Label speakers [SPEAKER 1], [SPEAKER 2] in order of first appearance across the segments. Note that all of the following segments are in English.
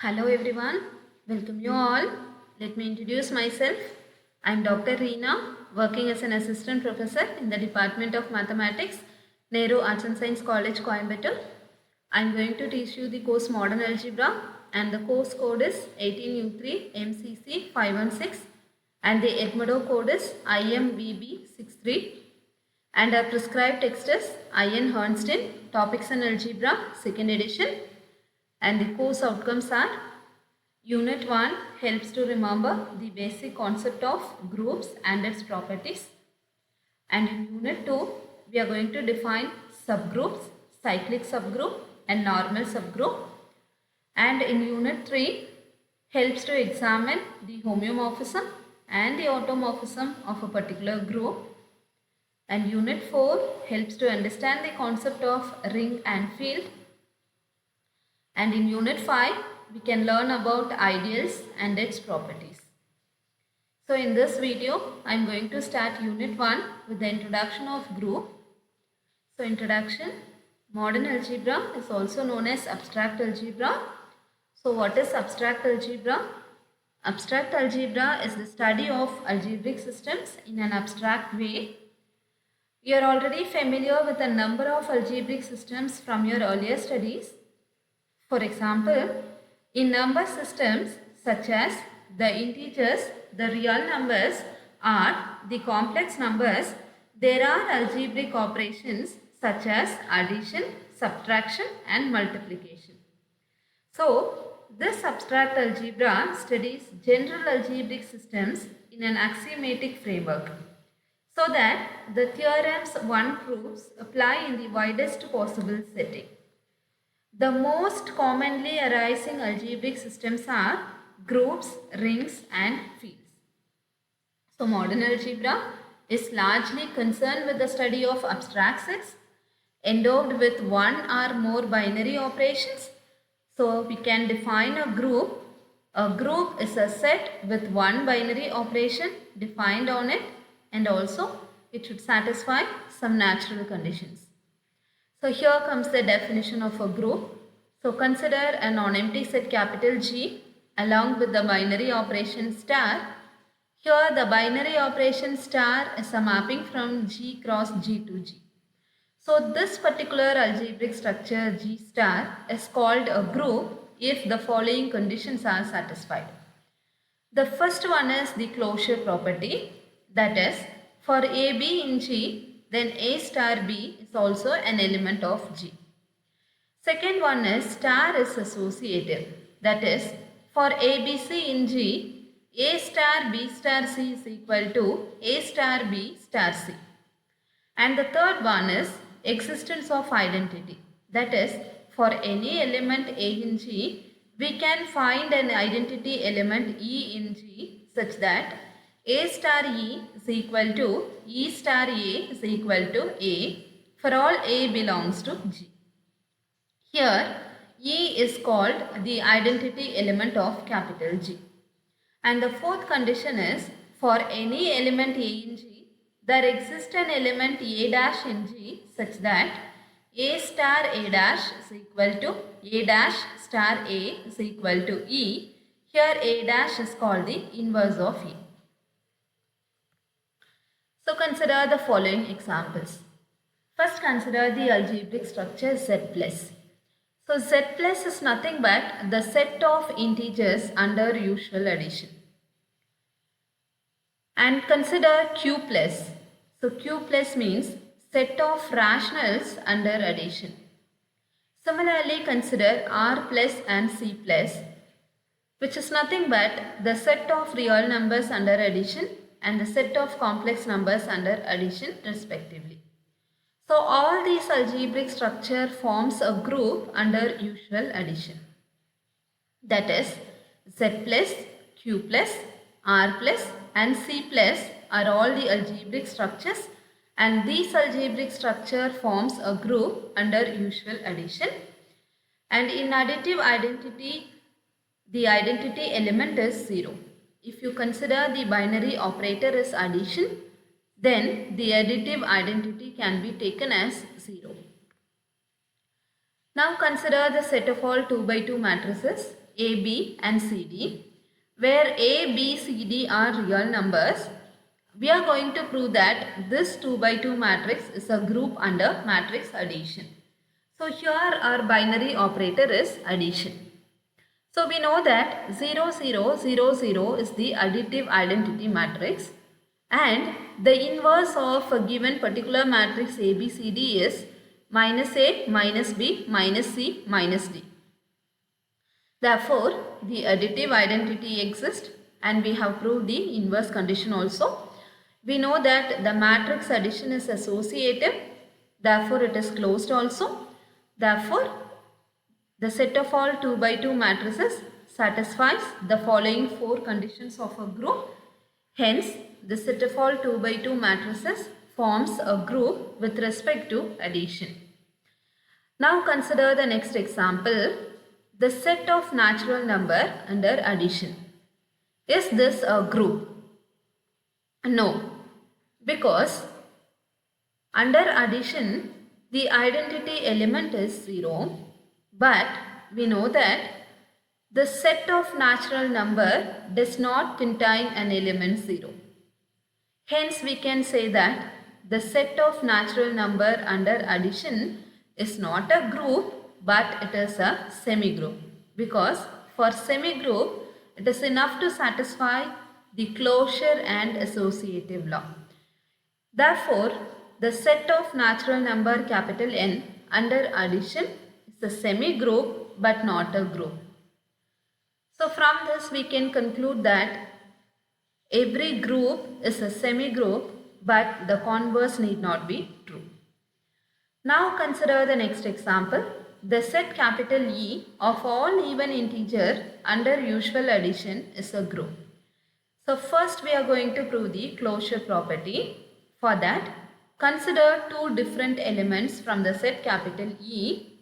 [SPEAKER 1] Hello everyone, welcome you all. Let me introduce myself. I am Dr. Reena, working as an assistant professor in the Department of Mathematics, Nehru Arts and Science College, Coimbatore. I am going to teach you the course Modern Algebra and the course code is 18U3 MCC 516 and the Edmodo code is IMVB63 and our prescribed text is I.N. Hernstin, Topics in Algebra, 2nd edition. And the course outcomes are Unit 1 helps to remember the basic concept of groups and its properties. And in Unit 2, we are going to define subgroups, cyclic subgroup and normal subgroup. And in Unit 3, helps to examine the homeomorphism and the automorphism of a particular group. And Unit 4 helps to understand the concept of ring and field. And in Unit 5, we can learn about ideals and its properties. So in this video, I am going to start Unit 1 with the introduction of group. So introduction, modern algebra is also known as abstract algebra. So what is abstract algebra? Abstract algebra is the study of algebraic systems in an abstract way. You are already familiar with a number of algebraic systems from your earlier studies. For example, in number systems such as the integers, the real numbers or the complex numbers, there are algebraic operations such as addition, subtraction and multiplication. So, this abstract algebra studies general algebraic systems in an axiomatic framework so that the theorems one proves apply in the widest possible setting. The most commonly arising algebraic systems are groups, rings and fields. So modern algebra is largely concerned with the study of abstract sets endowed with one or more binary operations. So we can define a group. A group is a set with one binary operation defined on it and also it should satisfy some natural conditions. So here comes the definition of a group. So consider a non-empty set capital G along with the binary operation star. Here the binary operation star is a mapping from G cross G to G. So this particular algebraic structure G star is called a group if the following conditions are satisfied. The first one is the closure property, that is for AB in G, then A star B is also an element of G. Second one is star is associative, that is for ABC in G, A star B star C is equal to A star B star C. And the third one is existence of identity, that is for any element A in G, we can find an identity element E in G such that A star E is equal to E star A is equal to A for all A belongs to G. Here E is called the identity element of capital G. And the fourth condition is for any element A in G, there exists an element A dash in G such that A star A dash is equal to A dash star A is equal to E. Here A dash is called the inverse of E. So consider the following examples. First consider the algebraic structure Z plus. So Z plus is nothing but the set of integers under usual addition. And consider Q plus. So Q plus means set of rationals under addition. Similarly consider R plus and C plus, which is nothing but the set of real numbers under addition and the set of complex numbers under addition respectively. So all these algebraic structure forms a group under usual addition. That is Z plus, Q plus, R plus and C plus are all the algebraic structures and these algebraic structure forms a group under usual addition. And in additive identity, the identity element is 0. If you consider the binary operator as addition, then the additive identity can be taken as 0. Now consider the set of all 2 by 2 matrices. AB and CD, where A, B, C, D are real numbers, we are going to prove that this 2 by 2 matrix is a group under matrix addition. So here our binary operator is addition. So we know that 0, 0, 0, 0 is the additive identity matrix, and the inverse of a given particular matrix ABCD is minus A, minus B, minus C, minus D. Therefore, the additive identity exists, and we have proved the inverse condition also. We know that the matrix addition is associative, therefore it is closed also. Therefore, the set of all 2 by 2 matrices satisfies the following 4 conditions of a group. Hence, the set of all 2 by 2 matrices forms a group with respect to addition. Now consider the next example, the set of natural number under addition. Is this a group? No, because under addition the identity element is 0, but we know that the set of natural number does not contain an element 0. Hence we can say that the set of natural number under addition is not a group, but it is a semi-group, because for semi-group it is enough to satisfy the closure and associative law. Therefore, the set of natural number capital N under addition is a semi-group but not a group. So from this we can conclude that every group is a semi-group, but the converse need not be true. Now consider the next example. The set capital E of all even integer under usual addition is a group. So first we are going to prove the closure property. For that, consider two different elements from the set capital E.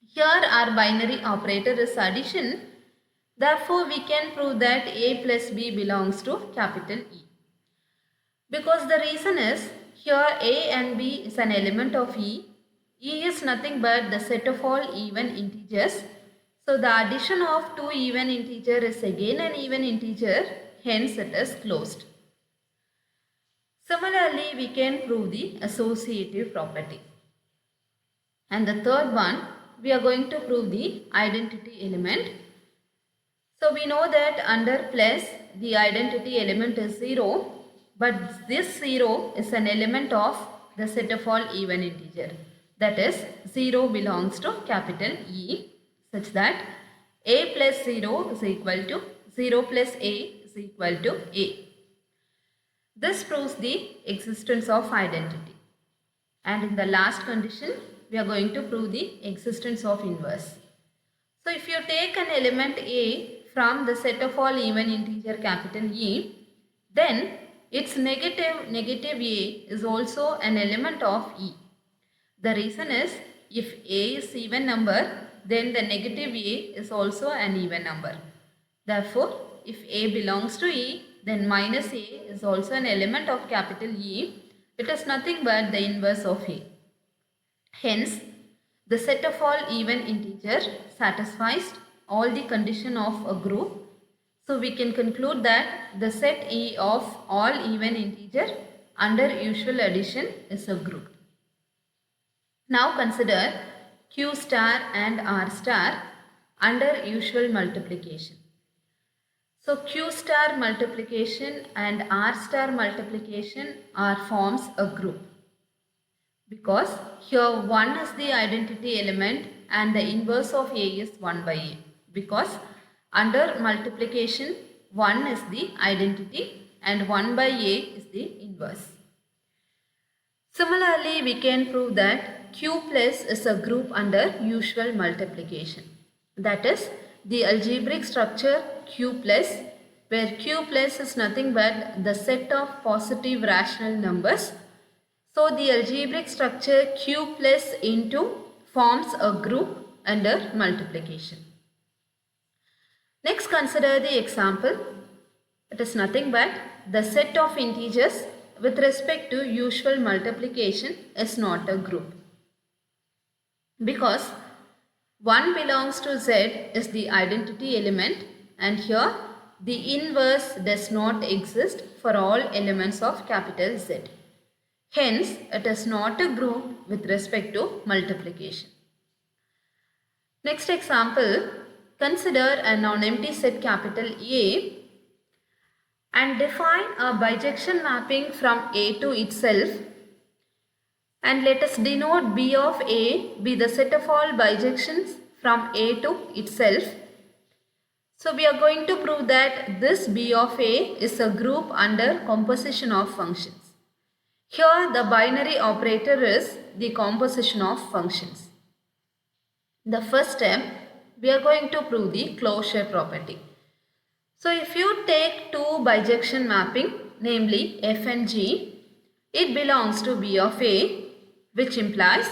[SPEAKER 1] Here our binary operator is addition. Therefore, we can prove that A plus B belongs to capital E. Because the reason is, here A and B is an element of E. E is nothing but the set of all even integers. So, the addition of two even integer is again an even integer, hence it is closed. Similarly, we can prove the associative property. And the third one, we are going to prove the identity element. So we know that under plus the identity element is 0, but this 0 is an element of the set of all even integer. That is 0 belongs to capital E, such that A plus 0 is equal to 0 plus A is equal to A. This proves the existence of identity. And in the last condition, we are going to prove the existence of inverse. So if you take an element A from the set of all even integer capital E, then its negative A is also an element of E. The reason is, if A is even number, then the negative A is also an even number. Therefore, if A belongs to E, then minus A is also an element of capital E. It is nothing but the inverse of A. Hence, the set of all even integer satisfies all the condition of a group. So we can conclude that the set E of all even integer under usual addition is a group. Now consider Q star and R star under usual multiplication. So Q star multiplication and R star multiplication are forms a group, because here 1 is the identity element and the inverse of A is 1 by A, because under multiplication 1 is the identity and 1 by A is the inverse. Similarly, we can prove that Q plus is a group under usual multiplication. That is, the algebraic structure Q plus, where Q plus is nothing but the set of positive rational numbers. So the algebraic structure Q plus into forms a group under multiplication. Next, consider the example. It is nothing but the set of integers with respect to usual multiplication is not a group, because 1 belongs to Z is the identity element, and here the inverse does not exist for all elements of capital Z. Hence, it is not a group with respect to multiplication. Next example, consider a non-empty set capital A and define a bijection mapping from A to itself, and let us denote B of A be the set of all bijections from A to itself. So we are going to prove that this B of A is a group under composition of functions. Here the binary operator is the composition of functions. The first step, we are going to prove the closure property. So if you take two bijection mapping, namely F and G, it belongs to B of A, which implies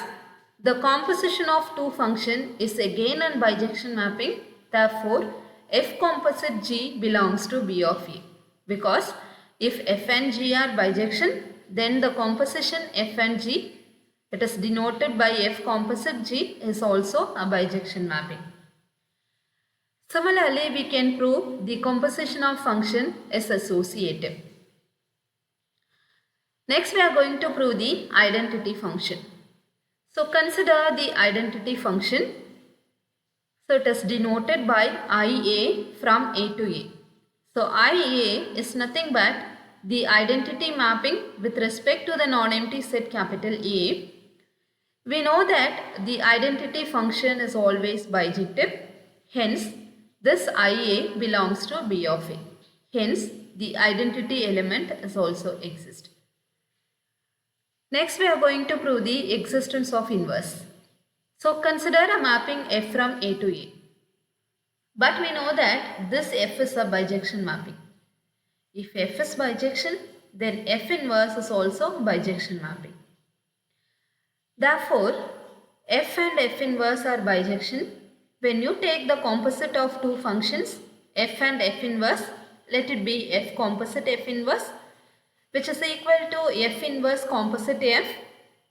[SPEAKER 1] the composition of two functions is again a bijection mapping. Therefore, F composite G belongs to B of A, because if F and G are bijection, then the composition F and G, it is denoted by F composite G, is also a bijection mapping. Similarly, we can prove the composition of function is associative. Next, we are going to prove the identity function. So, consider the identity function. So, it is denoted by IA from A to A. So, IA is nothing but the identity mapping with respect to the non-empty set capital A. We know that the identity function is always bijective. Hence, this IA belongs to B of A. Hence, the identity element is also exist. Next, we are going to prove the existence of inverse. So, consider a mapping F from A to A. But we know that this F is a bijection mapping. If F is bijection, then F inverse is also bijection mapping. Therefore, F and F inverse are bijection. When you take the composite of two functions, F and F inverse, let it be F composite F inverse, which is equal to F inverse composite F,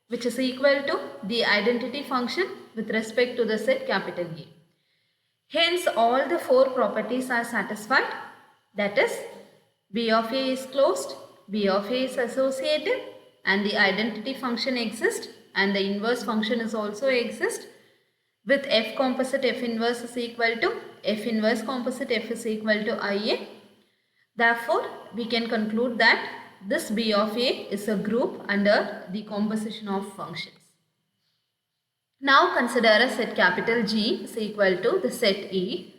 [SPEAKER 1] which is equal to the identity function with respect to the set capital A. Hence, all the four properties are satisfied. That is, B of A is closed, B of A is associative, and the identity function exists, and the inverse function is also exist, with F composite F inverse is equal to F inverse composite F is equal to IA. Therefore, we can conclude that this B of A is a group under the composition of functions. Now consider a set capital G is equal to the set E.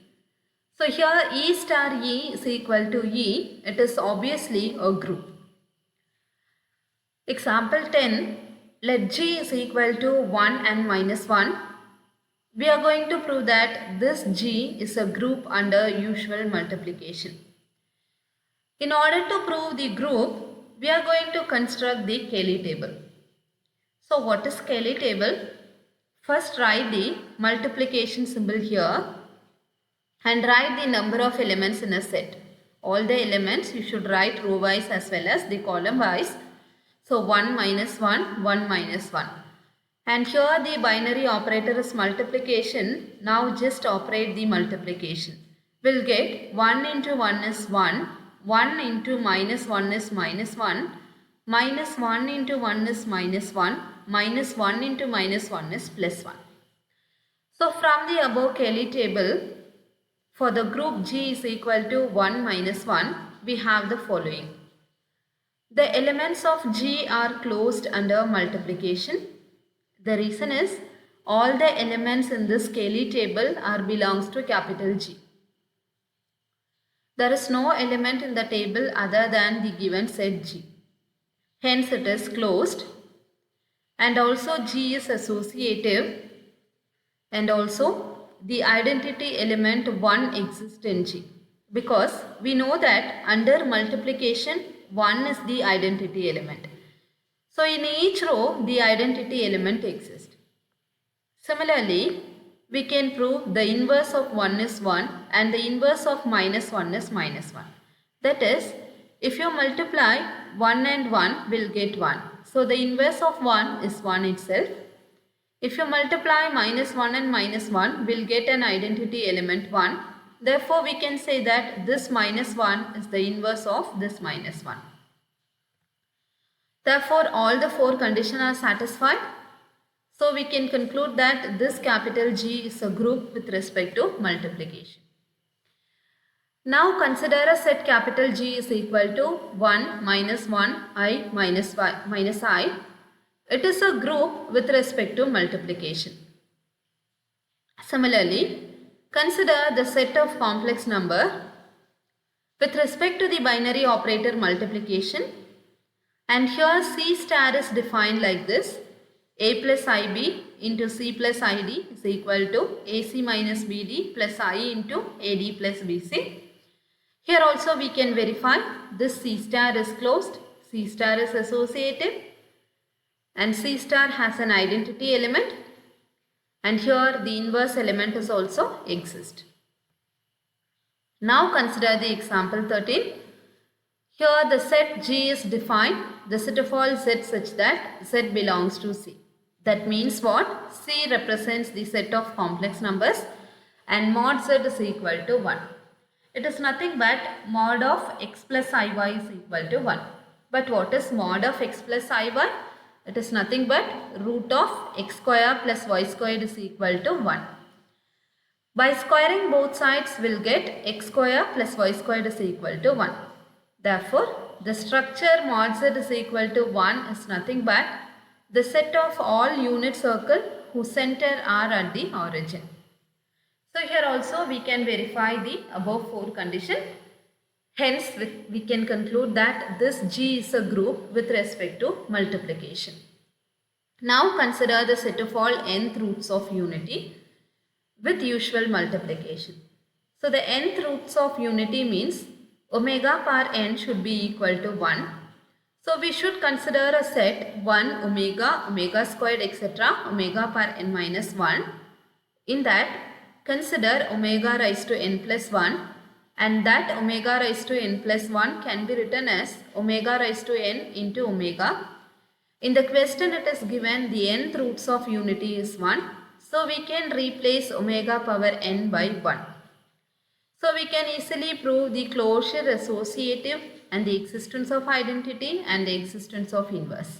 [SPEAKER 1] So here E star E is equal to E. It is obviously a group. Example 10. Let G is equal to 1 and minus 1. We are going to prove that this G is a group under usual multiplication. In order to prove the group, we are going to construct the Cayley table. So what is Cayley table? First write the multiplication symbol here and write the number of elements in a set. All the elements you should write row wise as well as the column wise. So 1 minus 1, 1 minus 1. And here the binary operator is multiplication. Now just operate the multiplication. We'll get 1 into 1 is 1, 1 into minus 1 is minus 1, minus 1 into 1 is minus 1, minus 1 into minus 1 is plus 1. So from the above Cayley table, for the group G is equal to 1 minus 1, we have the following. The elements of G are closed under multiplication. The reason is all the elements in this Cayley table are belongs to capital G. There is no element in the table other than the given set G. Hence it is closed, and also G is associative, and also the identity element 1 exists in G, because we know that under multiplication 1 is the identity element. So in each row the identity element exists. Similarly, we can prove the inverse of 1 is 1 and the inverse of minus 1 is minus 1. That is, if you multiply 1 and 1, will get 1. So the inverse of 1 is 1 itself. If you multiply minus 1 and minus 1, we'll get an identity element 1. Therefore, we can say that this minus 1 is the inverse of this minus 1. Therefore, all the four conditions are satisfied. So, we can conclude that this capital G is a group with respect to multiplication. Now, consider a set capital G is equal to 1 minus 1 I minus I. It is a group with respect to multiplication. Similarly, consider the set of complex number with respect to the binary operator multiplication, and here C star is defined like this: A plus IB into C plus ID is equal to AC minus BD plus I into AD plus BC. Here also we can verify this C star is closed, C star is associative, and C star has an identity element, and here the inverse element is also exist. Now consider the example 13. Here the set G is defined, the set of all Z such that Z belongs to C. That means what? C represents the set of complex numbers and mod Z is equal to 1. It is nothing but mod of x plus iy is equal to 1. But what is mod of x plus iy? It is nothing but root of x square plus y squared is equal to 1. By squaring both sides, we will get x square plus y squared is equal to 1. Therefore, the structure mod z is equal to 1 is nothing but the set of all unit circle whose center are at the origin. So, here also we can verify the above four conditions. Hence, we can conclude that this G is a group with respect to multiplication. Now, consider the set of all nth roots of unity with usual multiplication. So, the nth roots of unity means omega per n should be equal to 1. So, we should consider a set 1 omega, omega squared etc. omega per n minus 1. In that, consider omega raised to n plus 1, and that omega raised to n plus 1 can be written as omega raised to n into omega. In the question it is given the nth roots of unity is 1. So, we can replace omega power n by 1. So, we can easily prove the closure associative and the existence of identity and the existence of inverse.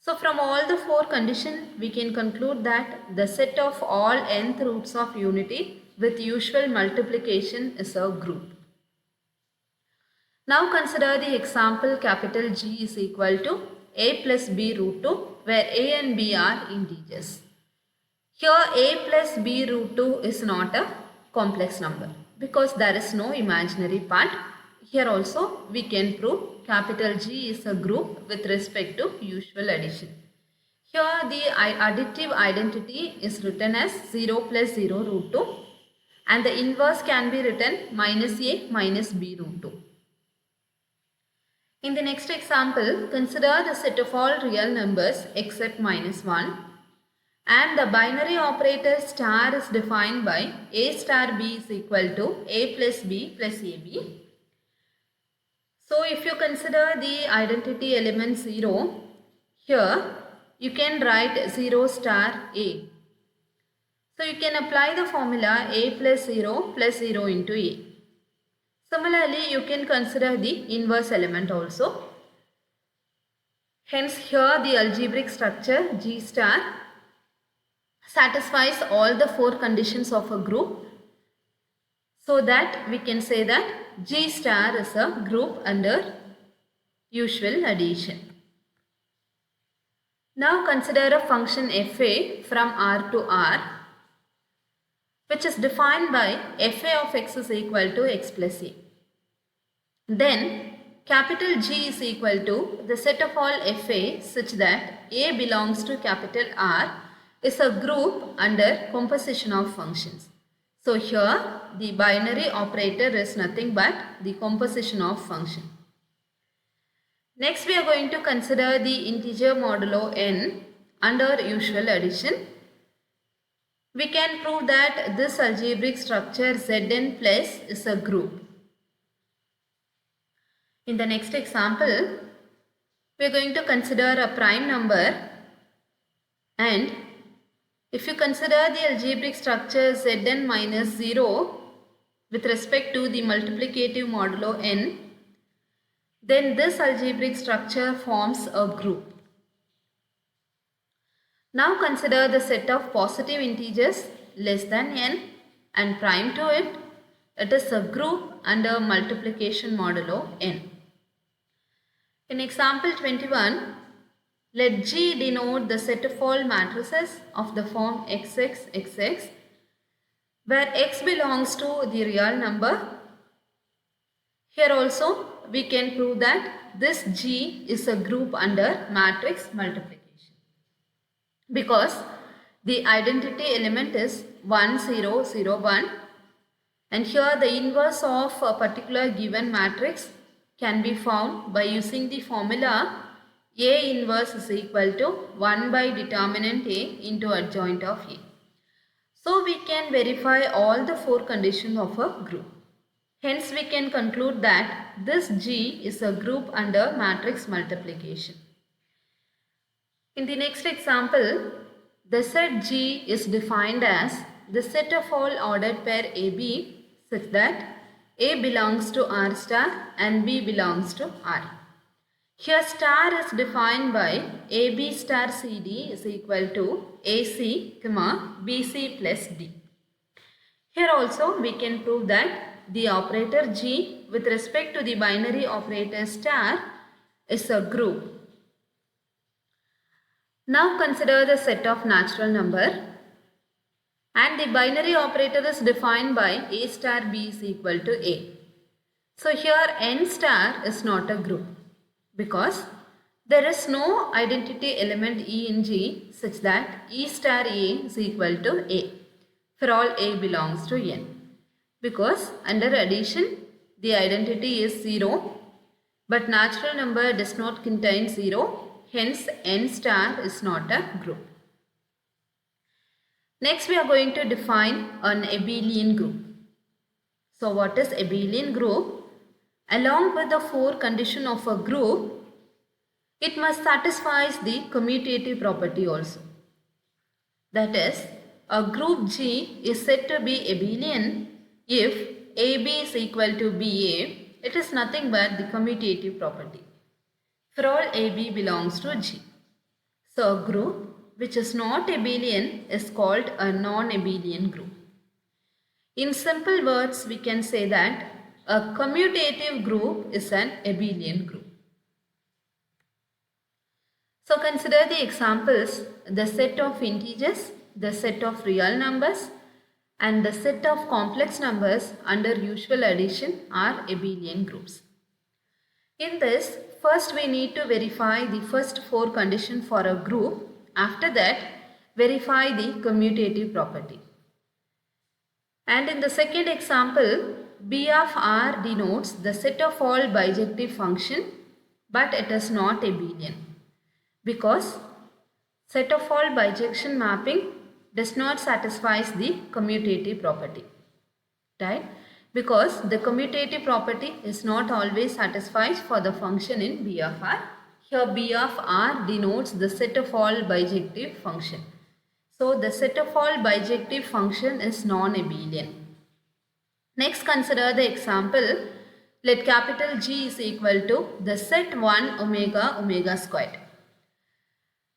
[SPEAKER 1] So, from all the four conditions, we can conclude that the set of all nth roots of unity with usual multiplication is a group. Now, consider the example capital G is equal to a plus b root 2, where a and b are integers. Here a plus b root 2 is not a complex number because there is no imaginary part. Here also we can prove capital G is a group with respect to usual addition. Here the additive identity is written as 0 plus 0 root 2, and the inverse can be written minus a minus b root 2. In the next example, consider the set of all real numbers except minus 1, and the binary operator star is defined by a star b is equal to a plus b plus ab. So, if you consider the identity element 0, here you can write 0 star a. So, you can apply the formula a plus 0 into a. Similarly, you can consider the inverse element also. Hence, here the algebraic structure G star satisfies all the four conditions of a group, so that we can say that G star is a group under usual addition. Now consider a function fa from R to R, which is defined by fa of x is equal to x plus a. Then capital G is equal to the set of all fa such that a belongs to capital R is a group under composition of functions. So here the binary operator is nothing but the composition of function. Next we are going to consider the integer modulo n under usual addition. We can prove that this algebraic structure Zn plus is a group. In the next example, we are going to consider a prime number, and If you consider the algebraic structure Zn minus 0 with respect to the multiplicative modulo n, then this algebraic structure forms a group. Now consider the set of positive integers less than n and prime to it. It is a group under multiplication modulo n. In example 21, let G denote the set of all matrices of the form XX, XX, where X belongs to the real number. Here also we can prove that this G is a group under matrix multiplication, because the identity element is 1, 0, 0, 1, and here the inverse of a particular given matrix can be found by using the formula A inverse is equal to 1 by determinant A into adjoint of A. So we can verify all the four conditions of a group. Hence we can conclude that this G is a group under matrix multiplication. In the next example, the set G is defined as the set of all ordered pair AB such that A belongs to R star and B belongs to R. Here star is defined by AB star CD is equal to AC, BC plus D. Here also we can prove that the operator G with respect to the binary operator star is a group. Now consider the set of natural number, and the binary operator is defined by A star B is equal to A. So here n star is not a group, because there is no identity element E in G such that E star A is equal to A for all A belongs to n. Because under addition the identity is 0, but natural number does not contain 0, hence n star is not a group. Next we are going to define an abelian group. So what is abelian group? Along with the four conditions of a group, it must satisfy the commutative property also. That is, a group G is said to be abelian if AB is equal to BA. It is nothing but the commutative property for all AB belongs to G. So a group which is not abelian is called a non-abelian group. In simple words, we can say that a commutative group is an abelian group. So consider the examples: the set of integers, the set of real numbers, and the set of complex numbers under usual addition are abelian groups. In this, first we need to verify the first four conditions for a group. After that, verify the commutative property. And in the second example, B of R denotes the set of all bijective function, but it is not abelian, because set of all bijection mapping does not satisfy the commutative property, right? Because the commutative property is not always satisfied for the function in B of R. Here B of R denotes the set of all bijective function. So the set of all bijective function is non-abelian. Next, consider the example. Let capital G is equal to the set 1 omega omega squared.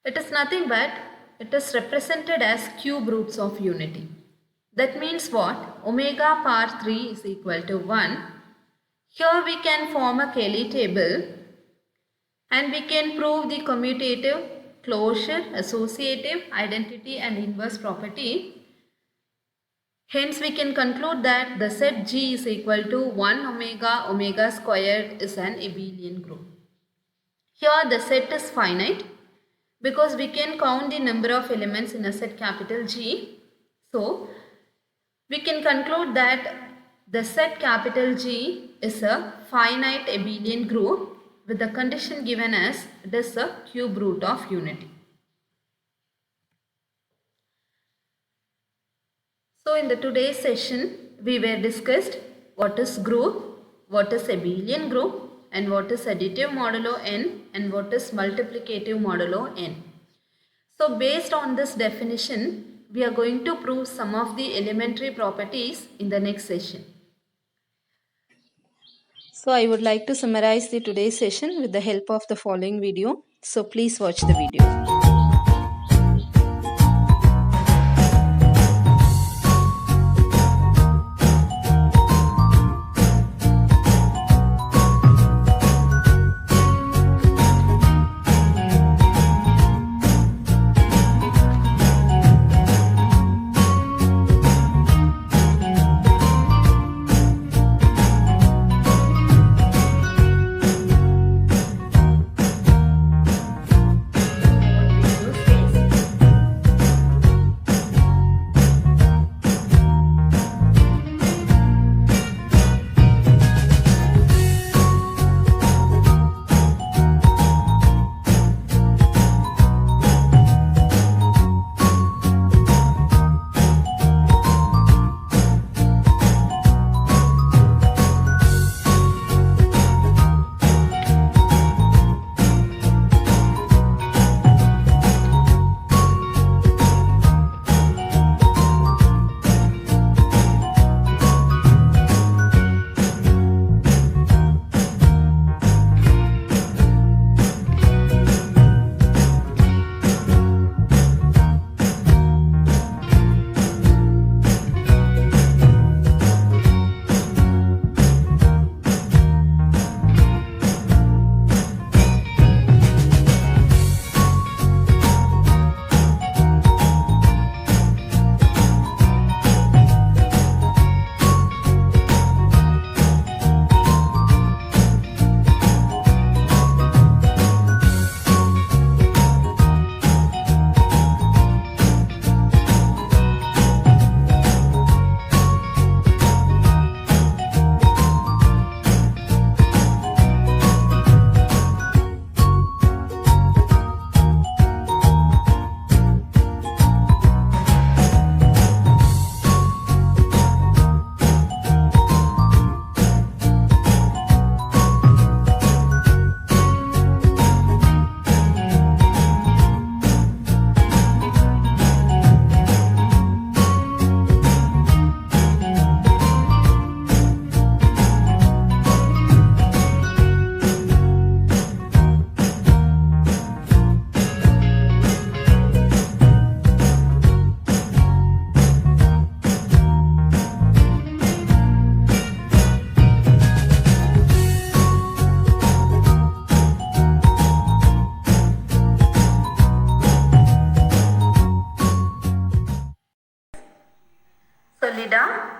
[SPEAKER 1] It is nothing but it is represented as cube roots of unity. That means what? Omega power 3 is equal to 1. Here we can form a Cayley table and we can prove the commutative, closure, associative, identity and inverse property. Hence we can conclude that the set G is equal to 1 omega omega squared is an abelian group. Here the set is finite because we can count the number of elements in a set capital G. So we can conclude that the set capital G is a finite abelian group with the condition given as it is a cube root of unity. So in the today's session we were discussed what is group, what is abelian group, and what is additive modulo n, and what is multiplicative modulo n. So based on this definition, we are going to prove some of the elementary properties in the next session.
[SPEAKER 2] So I would like to summarize the today's session with the help of the following video. So please watch the video.
[SPEAKER 1] So Lida,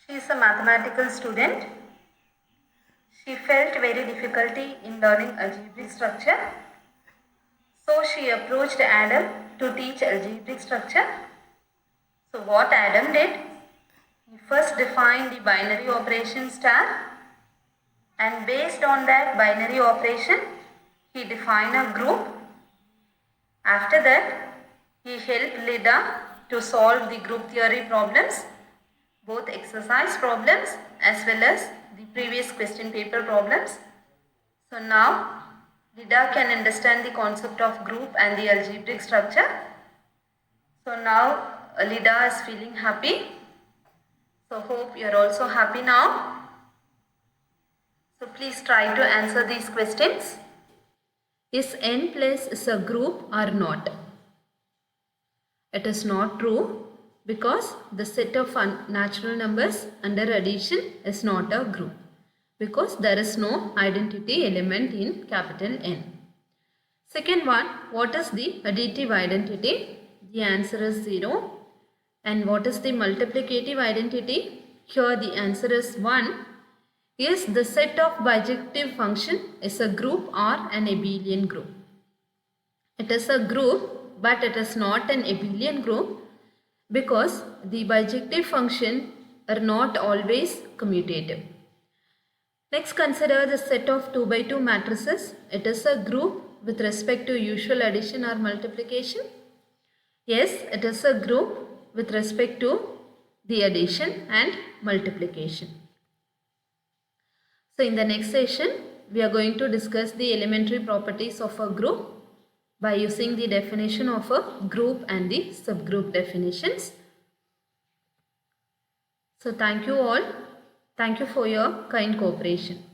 [SPEAKER 1] she is a mathematical student. She felt very difficulty in learning algebraic structure. So she approached Adam to teach algebraic structure. So what Adam did? He first defined the binary operation star, and based on that binary operation, he defined a group. After that, he helped Lida to solve the group theory problems, both exercise problems as well as the previous question paper problems. So now Lida can understand the concept of group and the algebraic structure. So now Lida is feeling happy. So hope you are also happy now. So please try to answer these questions. Is n plus a group or not? It is not true because the set of natural numbers under addition is not a group, because there is no identity element in capital N. Second one, what is the additive identity? The answer is 0. And what is the multiplicative identity? Here the answer is 1. Is the set of bijective function is a group or an abelian group? It is a group, but it is not an abelian group because the bijective function are not always commutative. Next, consider the set of 2 by 2 matrices. It is a group with respect to usual addition or multiplication. Yes, it is a group with respect to the addition and multiplication. So in the next session, we are going to discuss the elementary properties of a group. by using the definition of a group and the subgroup definitions. So thank you all. Thank you for your kind cooperation.